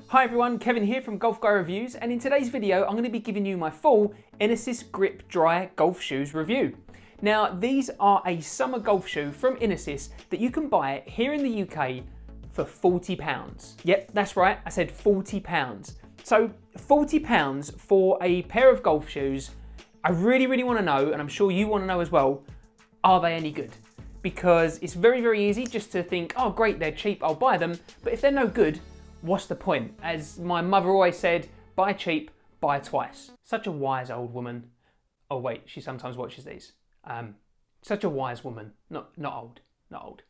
Hi everyone, Kevin here from Golf Guy Reviews, and in today's video I'm going to be giving you my full Inesis Grip Dry golf shoes review. Now these are a summer golf shoe from Inesis that you can buy here in the UK for £40. Yep, that's right, I said £40. So £40 for a pair of golf shoes. I really want to know, and I'm sure you want to know as well, are they any good? Because it's very easy just to think, oh great, they're cheap, I'll buy them, but if they're no good, what's the point? As my mother always said, buy cheap, buy twice. Such a wise old woman. Oh wait, she sometimes watches these. Such a wise woman, not old.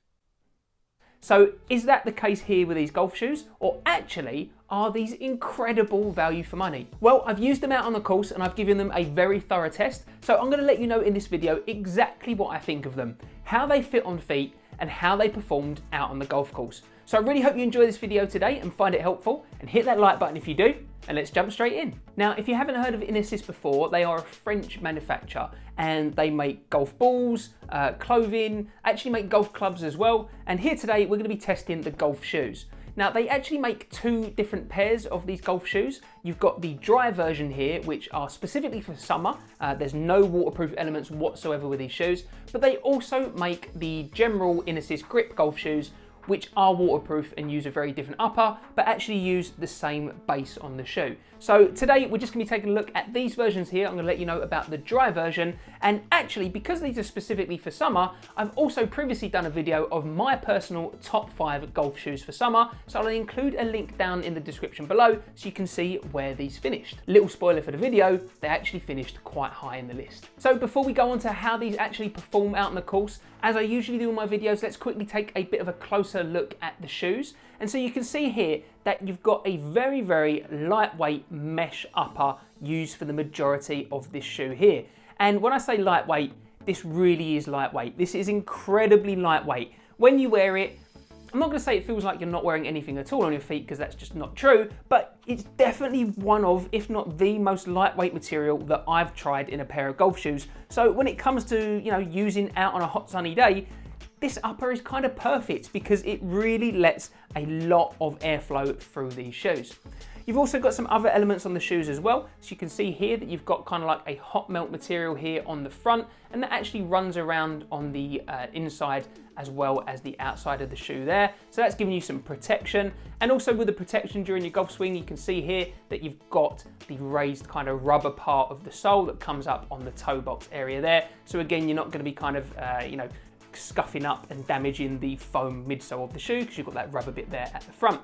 So is that the case here with these golf shoes? Or actually, are these incredible value for money? Well, I've used them out on the course and I've given them a very thorough test. So I'm gonna let you know in this video exactly what I think of them, how they fit on feet, and how they performed out on the golf course. So I really hope you enjoy this video today and find it helpful, and hit that like button if you do, and let's jump straight in. Now, if you haven't heard of Inesis before, they are a French manufacturer and they make golf balls, clothing, actually make golf clubs as well. And here today, we're gonna be testing the golf shoes. Now, they actually make two different pairs of these golf shoes. You've got the dry version here, which are specifically for summer. There's no waterproof elements whatsoever with these shoes, but they also make the general Inesis Grip golf shoes, which are waterproof and use a very different upper, but actually use the same base on the shoe. So today we're just gonna be taking a look at these versions here. I'm gonna let you know about the dry version, and actually because these are specifically for summer, I've also previously done a video of my personal top 5 golf shoes for summer, so I'll include a link down in the description below so you can see where these finished. Little spoiler for the video, they actually finished quite high in the list. So before we go on to how these actually perform out in the course, as I usually do in my videos, let's quickly take a bit of a closer look at the shoes. And so you can see here that you've got a very lightweight mesh upper used for the majority of this shoe here. And when I say lightweight, this really is lightweight. This is incredibly lightweight. When you wear it, I'm not gonna say it feels like you're not wearing anything at all on your feet, because that's just not true, but it's definitely one of, if not the most lightweight material that I've tried in a pair of golf shoes. So when it comes to, using out on a hot sunny day, this upper is kind of perfect because it really lets a lot of airflow through these shoes. You've also got some other elements on the shoes as well. So you can see here that you've got kind of like a hot melt material here on the front, and that actually runs around on the inside as well as the outside of the shoe there. So that's giving you some protection. And also with the protection during your golf swing, you can see here that you've got the raised kind of rubber part of the sole that comes up on the toe box area there. So again, you're not gonna be kind of, scuffing up and damaging the foam midsole of the shoe because you've got that rubber bit there at the front.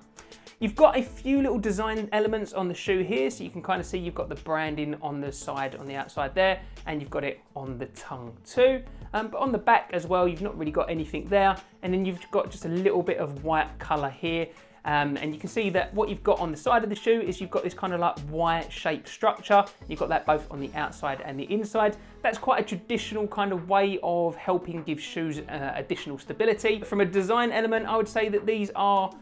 You've got a few little design elements on the shoe here, so you can kind of see you've got the branding on the side, on the outside there, and you've got it on the tongue too. But on the back as well, you've not really got anything there, and then you've got just a little bit of white color here. And you can see that what you've got on the side of the shoe is you've got this kind of like white shaped structure. You've got that both on the outside and the inside. That's quite a traditional kind of way of helping give shoes additional stability. From a design element, I would say that these are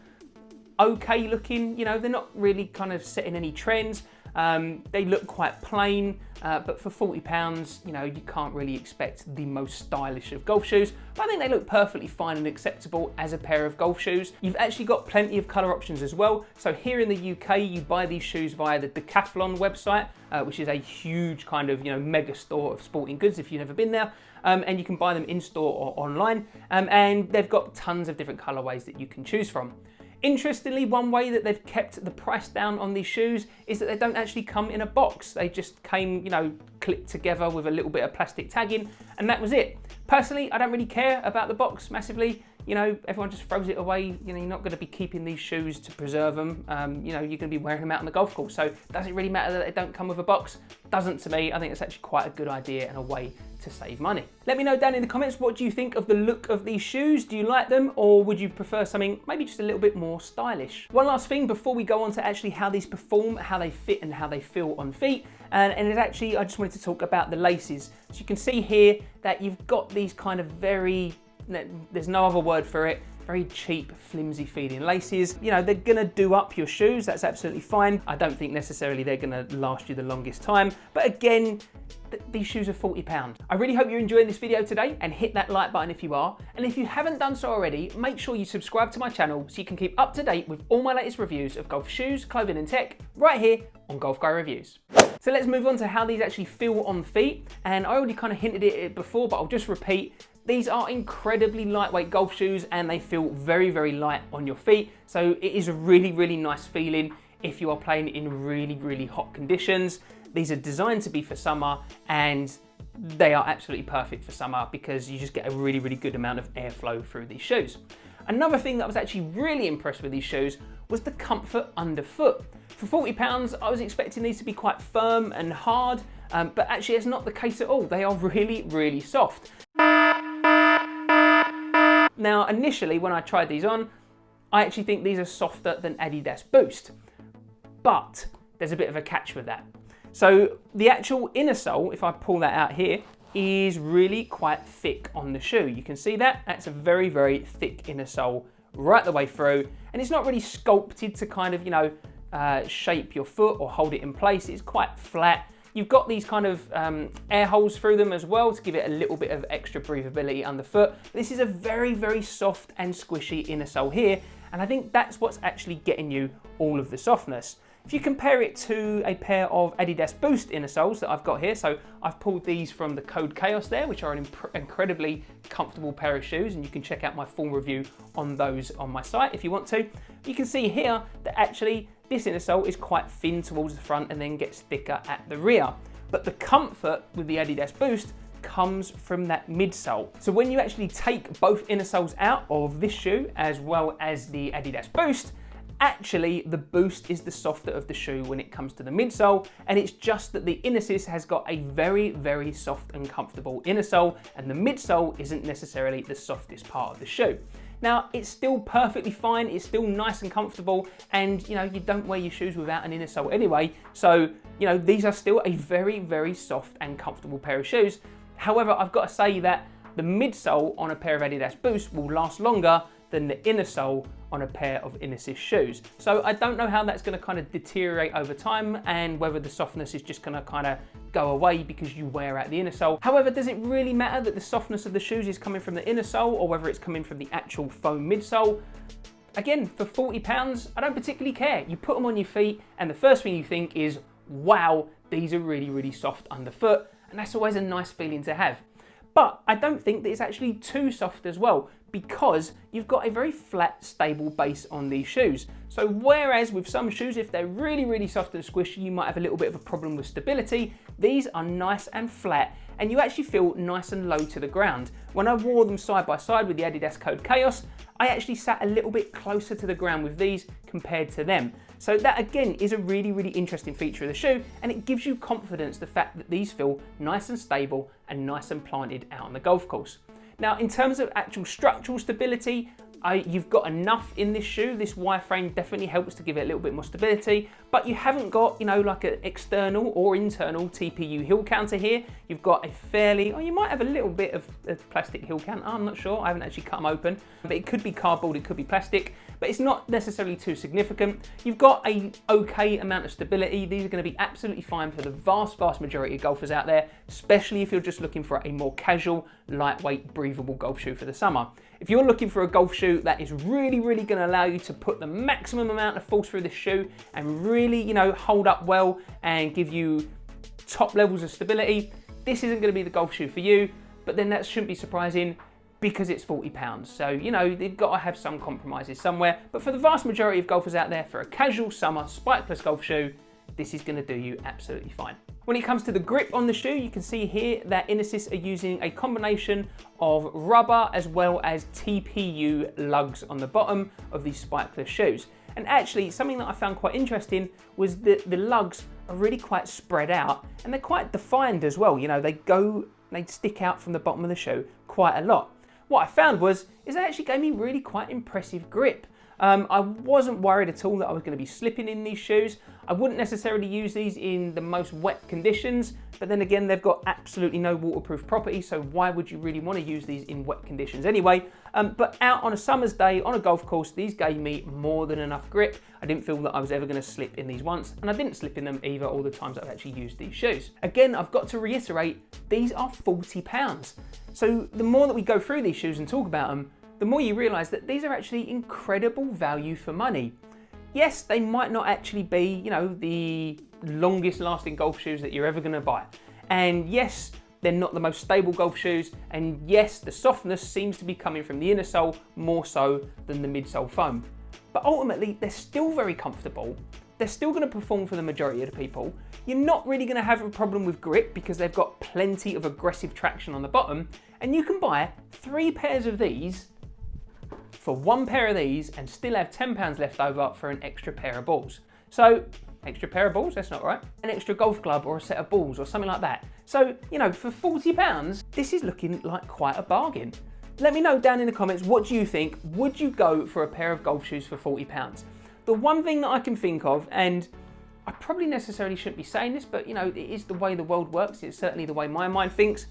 okay looking. They're not really kind of setting any trends. They look quite plain, but for £40, you can't really expect the most stylish of golf shoes. But I think they look perfectly fine and acceptable as a pair of golf shoes. You've actually got plenty of colour options as well. So here in the UK, you buy these shoes via the Decathlon website, which is a huge kind of mega store of sporting goods if you've never been there. And you can buy them in store or online. And they've got tons of different colourways that you can choose from. Interestingly, one way that they've kept the price down on these shoes is that they don't actually come in a box. They just came, clipped together with a little bit of plastic tagging, and that was it. Personally, I don't really care about the box massively. Everyone just throws it away. You're not gonna be keeping these shoes to preserve them. You're gonna be wearing them out on the golf course. So does it really matter that they don't come with a box? Doesn't to me. I think it's actually quite a good idea and a way to save money. Let me know down in the comments, what do you think of the look of these shoes? Do you like them, or would you prefer something maybe just a little bit more stylish? One last thing before we go on to actually how these perform, how they fit and how they feel on feet. And it's actually, I just wanted to talk about the laces. So you can see here that you've got these kind of there's no other word for it, very cheap, flimsy feeling laces. You know, they're gonna do up your shoes, that's absolutely fine. I don't think necessarily they're gonna last you the longest time, but again, these shoes are £40. I really hope you're enjoying this video today, and hit that like button if you are. And if you haven't done so already, make sure you subscribe to my channel so you can keep up to date with all my latest reviews of golf shoes, clothing and tech right here on Golf Guy Reviews. So let's move on to how these actually feel on feet. And I already kind of hinted at it before, but I'll just repeat. These are incredibly lightweight golf shoes and they feel very, very light on your feet. So it is a really, really nice feeling if you are playing in really, really hot conditions. These are designed to be for summer and they are absolutely perfect for summer because you just get a really, really good amount of airflow through these shoes. Another thing that I was actually really impressed with these shoes was the comfort underfoot. For £40, I was expecting these to be quite firm and hard, but actually it's not the case at all. They are really, really soft. Now, initially when I tried these on, I actually think these are softer than Adidas Boost, but there's a bit of a catch with that. So the actual inner sole, if I pull that out here, is really quite thick on the shoe. You can see that, that's a very, very thick inner sole right the way through, and it's not really sculpted to kind of, you know, shape your foot or hold it in place. It's quite flat. You've got these kind of air holes through them as well to give it a little bit of extra breathability underfoot. This is a very, very soft and squishy inner sole here, and I think that's what's actually getting you all of the softness. If you compare it to a pair of Adidas Boost inner soles that I've got here, so I've pulled these from the Code Chaos there, which are an incredibly comfortable pair of shoes, and you can check out my full review on those on my site if you want to. You can see here that actually this inner sole is quite thin towards the front and then gets thicker at the rear. But the comfort with the Adidas Boost comes from that midsole. So when you actually take both inner soles out of this shoe as well as the Adidas Boost, actually the Boost is the softer of the shoe when it comes to the midsole, and it's just that the Inesis has got a very, very soft and comfortable inner sole, and the midsole isn't necessarily the softest part of the shoe. Now, it's still perfectly fine, it's still nice and comfortable, and you know, you don't wear your shoes without an inner sole anyway, so you know, these are still a very, very soft and comfortable pair of shoes. However, I've got to say that the midsole on a pair of Adidas Boost will last longer than the inner sole on a pair of Inesis shoes. So I don't know how that's going to kind of deteriorate over time and whether the softness is just going to kind of go away because you wear out the inner sole. However, does it really matter that the softness of the shoes is coming from the inner sole or whether it's coming from the actual foam midsole? Again, for £40, I don't particularly care. You put them on your feet and the first thing you think is, wow, these are really, really soft underfoot, and that's always a nice feeling to have. But I don't think that it's actually too soft as well, because you've got a very flat, stable base on these shoes. So whereas with some shoes, if they're really, really soft and squishy, you might have a little bit of a problem with stability, these are nice and flat, and you actually feel nice and low to the ground. When I wore them side by side with the Adidas Code Chaos, I actually sat a little bit closer to the ground with these compared to them. So that again is a really, really interesting feature of the shoe, and it gives you confidence, the fact that these feel nice and stable and nice and planted out on the golf course. Now, in terms of actual structural stability, you've got enough in this shoe. This wireframe definitely helps to give it a little bit more stability, but you haven't got, you know, like an external or internal TPU heel counter here. You've got a fairly, or you might have a little bit of a plastic heel counter. I'm not sure, I haven't actually cut them open, but it could be cardboard, it could be plastic, but it's not necessarily too significant. You've got a okay amount of stability. These are going to be absolutely fine for the vast, vast majority of golfers out there, especially if you're just looking for a more casual, lightweight, breathable golf shoe for the summer. If you're looking for a golf shoe that is really, really going to allow you to put the maximum amount of force through the shoe and really, you know, hold up well and give you top levels of stability, this isn't going to be the golf shoe for you. But then that shouldn't be surprising because it's £40. So, you know, they've got to have some compromises somewhere. But for the vast majority of golfers out there, for a casual summer spikeless golf shoe, this is going to do you absolutely fine. When it comes to the grip on the shoe, you can see here that Inesis are using a combination of rubber as well as TPU lugs on the bottom of these spikeless shoes. And actually, something that I found quite interesting was that the lugs are really quite spread out and they're quite defined as well. You know, they stick out from the bottom of the shoe quite a lot. What I found is it actually gave me really quite impressive grip. I wasn't worried at all that I was going to be slipping in these shoes. I wouldn't necessarily use these in the most wet conditions, but then again, they've got absolutely no waterproof property, so why would you really want to use these in wet conditions anyway? But out on a summer's day, on a golf course, these gave me more than enough grip. I didn't feel that I was ever going to slip in these once, and I didn't slip in them either all the times I've actually used these shoes. Again, I've got to reiterate, these are £40. So the more that we go through these shoes and talk about them, the more you realise that these are actually incredible value for money. Yes, they might not actually be, you know, the longest lasting golf shoes that you're ever going to buy. And yes, they're not the most stable golf shoes. And yes, the softness seems to be coming from the inner sole more so than the midsole foam. But ultimately, they're still very comfortable. They're still going to perform for the majority of the people. You're not really going to have a problem with grip because they've got plenty of aggressive traction on the bottom. And you can buy 3 pairs of these for 1 pair of these and still have £10 left over for an extra pair of balls. So, extra pair of balls, that's not right. An extra golf club or a set of balls or something like that. So, you know, for £40, this is looking like quite a bargain. Let me know down in the comments, what do you think? Would you go for a pair of golf shoes for £40? The one thing that I can think of, and I probably necessarily shouldn't be saying this, but you know, it is the way the world works. It's certainly the way my mind thinks.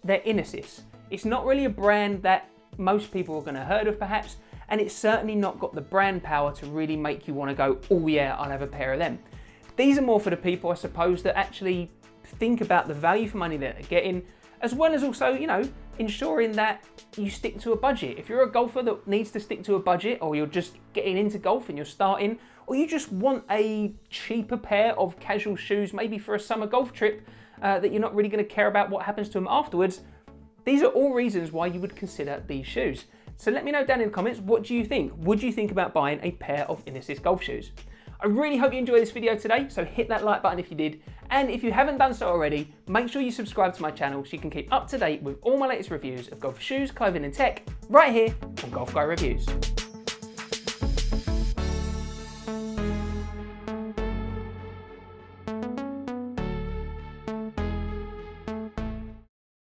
They're Inesis. It's not really a brand that most people are going to heard of perhaps, and it's certainly not got the brand power to really make you want to go, oh yeah, I'll have a pair of them. These are more for the people, I suppose, that actually think about the value for money that they're getting, as well as also, you know, ensuring that you stick to a budget. If you're a golfer that needs to stick to a budget, or you're just getting into golf and you're starting, or you just want a cheaper pair of casual shoes, maybe for a summer golf trip, that you're not really going to care about what happens to them afterwards, these are all reasons why you would consider these shoes. So let me know down in the comments, what do you think? Would you think about buying a pair of Inesis golf shoes? I really hope you enjoyed this video today, so hit that like button if you did. And if you haven't done so already, make sure you subscribe to my channel so you can keep up to date with all my latest reviews of golf shoes, clothing and tech right here on Golf Guy Reviews.